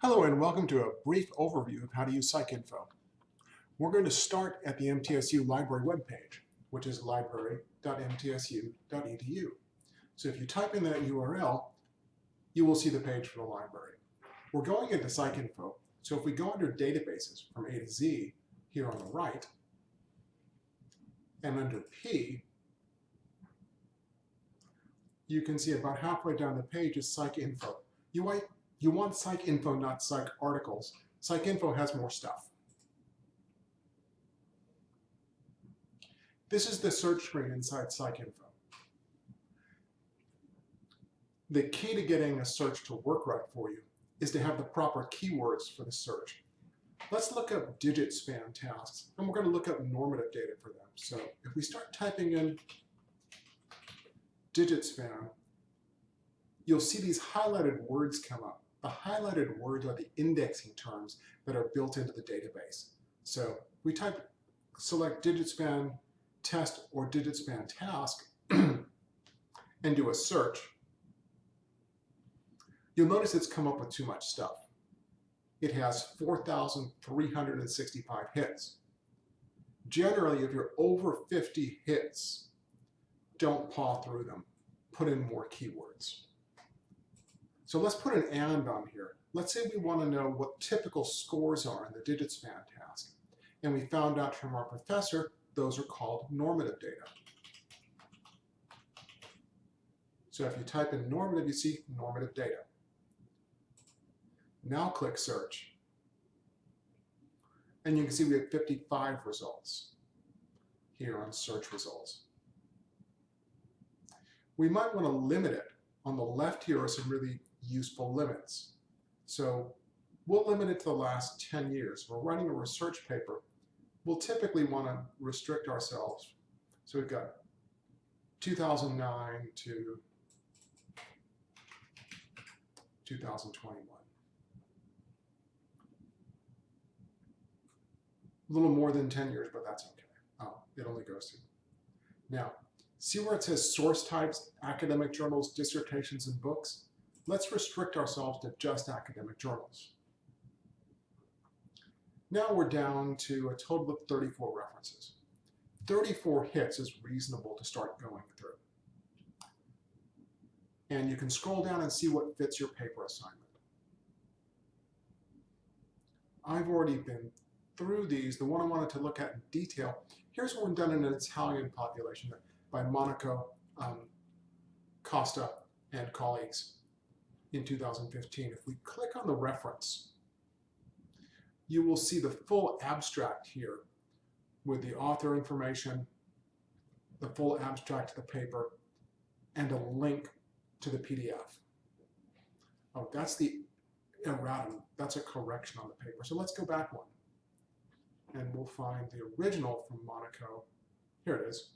Hello and welcome to a brief overview of how to use PsychInfo. We're going to start at the MTSU library webpage, which is library.mtsu.edu. So if you type in that URL, you will see the page for the library. We're going into PsychInfo, so if we go under databases from A to Z here on the right, and under P, you can see about halfway down the page is PsychInfo. You want PsychInfo, not PsychArticles. PsychInfo has more stuff. This is the search screen inside PsychInfo. The key to getting a search to work right for you is to have the proper keywords for the search. Let's look up digit span tasks, and we're going to look up normative data for them. So if we start typing in digit span, you'll see these highlighted words come up. The highlighted words are the indexing terms that are built into the database. So we select digit span test or digit span task and do a search. You'll notice it's come up with too much stuff. It has 4,365 hits. Generally, if you're over 50 hits, don't paw through them. Put in more keywords. So let's put an and on here. Let's say we want to know what typical scores are in the digit span task. And we found out from our professor, those are called normative data. So if you type in normative, you see normative data. Now click search. And you can see we have 55 results here on search results. We might want to limit it. On the left here are some really useful limits. So we'll limit it to the last 10 years. We're writing a research paper. We'll typically want to restrict ourselves. So we've got 2009 to 2021. A little more than 10 years, but that's okay. It only goes through. Now, see where it says source types, academic journals, dissertations, and books? Let's restrict ourselves to just academic journals. Now we're down to a total of 34 references. 34 hits is reasonable to start going through. And you can scroll down and see what fits your paper assignment. I've already been through these. The one I wanted to look at in detail, here's one done in an Italian population by Monaco, Costa, and colleagues in 2015. If we click on the reference, you will see the full abstract here with the author information, the full abstract to the paper, and a link to the PDF. Oh, that's the erratum. That's a correction on the paper. So let's go back one. And we'll find the original from Monaco. Here it is.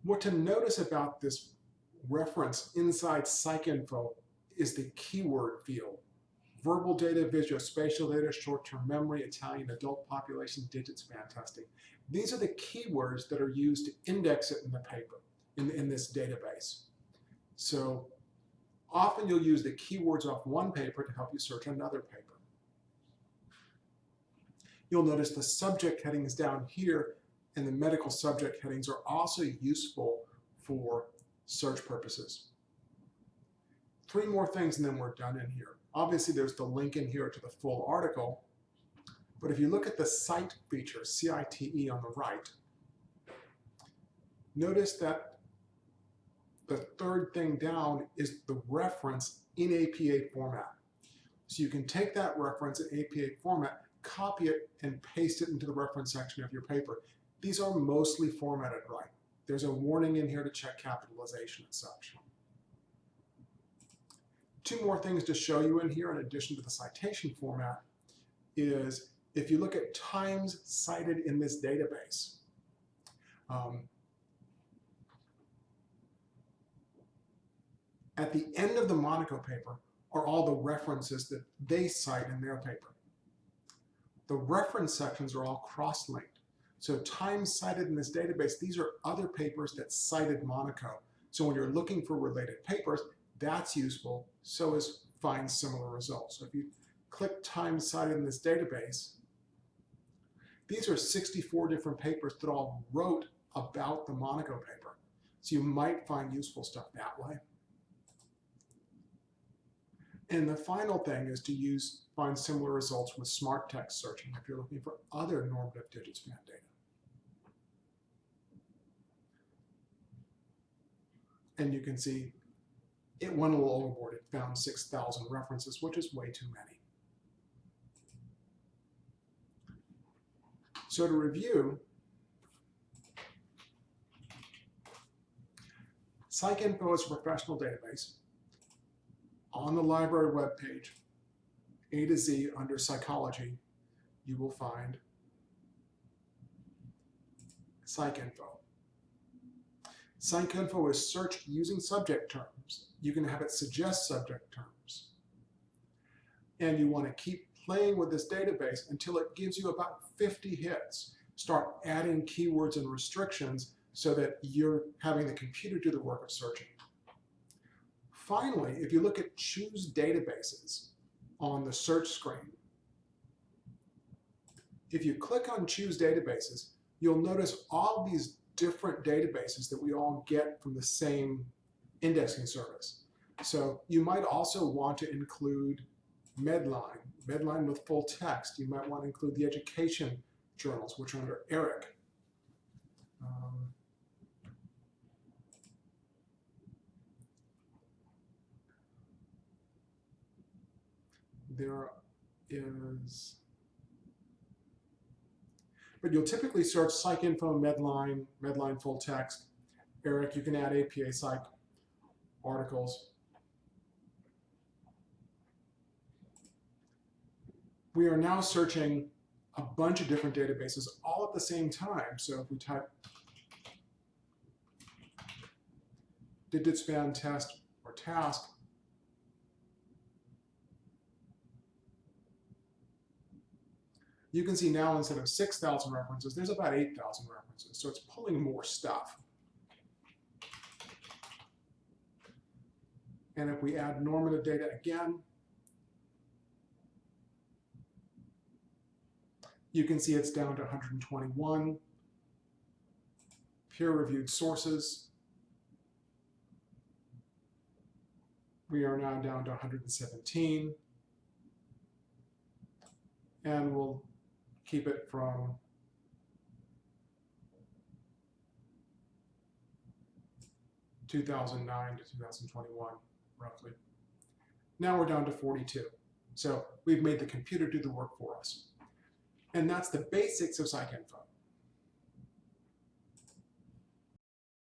What to notice about this reference inside PsychInfo is the keyword field. Verbal data, visuospatial data, short-term memory, Italian adult population, digit span testing. These are the keywords that are used to index it in the paper, in this database. So often you'll use the keywords off one paper to help you search another paper. You'll notice the subject headings down here and the medical subject headings are also useful for search purposes. 3 more things and then we're done in here. Obviously there's the link in here to the full article, but if you look at the cite feature, C-I-T-E on the right, notice that the third thing down is the reference in APA format. So you can take that reference in APA format, copy it, and paste it into the reference section of your paper. These are mostly formatted right. There's a warning in here to check capitalization and such. 2 more things to show you in here in addition to the citation format is if you look at times cited in this database, at the end of the Monaco paper are all the references that they cite in their paper. The reference sections are all cross-linked. So times cited in this database, these are other papers that cited Monaco. So when you're looking for related papers, that's useful. So is find similar results. So if you click time cited in this database, these are 64 different papers that all wrote about the Monaco paper. So you might find useful stuff that way. And the final thing is to find similar results with smart text searching if you're looking for other normative digit span data. And you can see it went a little overboard. It found 6,000 references, which is way too many. So to review, PsychInfo is a professional database. On the library webpage, A to Z under psychology, you will find PsychInfo. PsychInfo is searched using subject terms. You can have it suggest subject terms. And you want to keep playing with this database until it gives you about 50 hits. Start adding keywords and restrictions so that you're having the computer do the work of searching. Finally, if you look at Choose Databases on the search screen, if you click on Choose Databases, you'll notice all these different databases that we all get from the same indexing service. So you might also want to include Medline with full text. You might want to include the education journals, which are under ERIC. There is, but you'll typically search PsychInfo, Medline full text, ERIC. You can add APA Psych articles. We are now searching a bunch of different databases all at the same time. So if we type digit span test or task, you can see now instead of 6,000 references, there's about 8,000 references. So it's pulling more stuff. And if we add normative data again, you can see it's down to 121. Peer-reviewed sources, we are now down to 117. And we'll keep it from (2009) to 2021, roughly. Now we're down to 42. So we've made the computer do the work for us. And that's the basics of PsychInfo.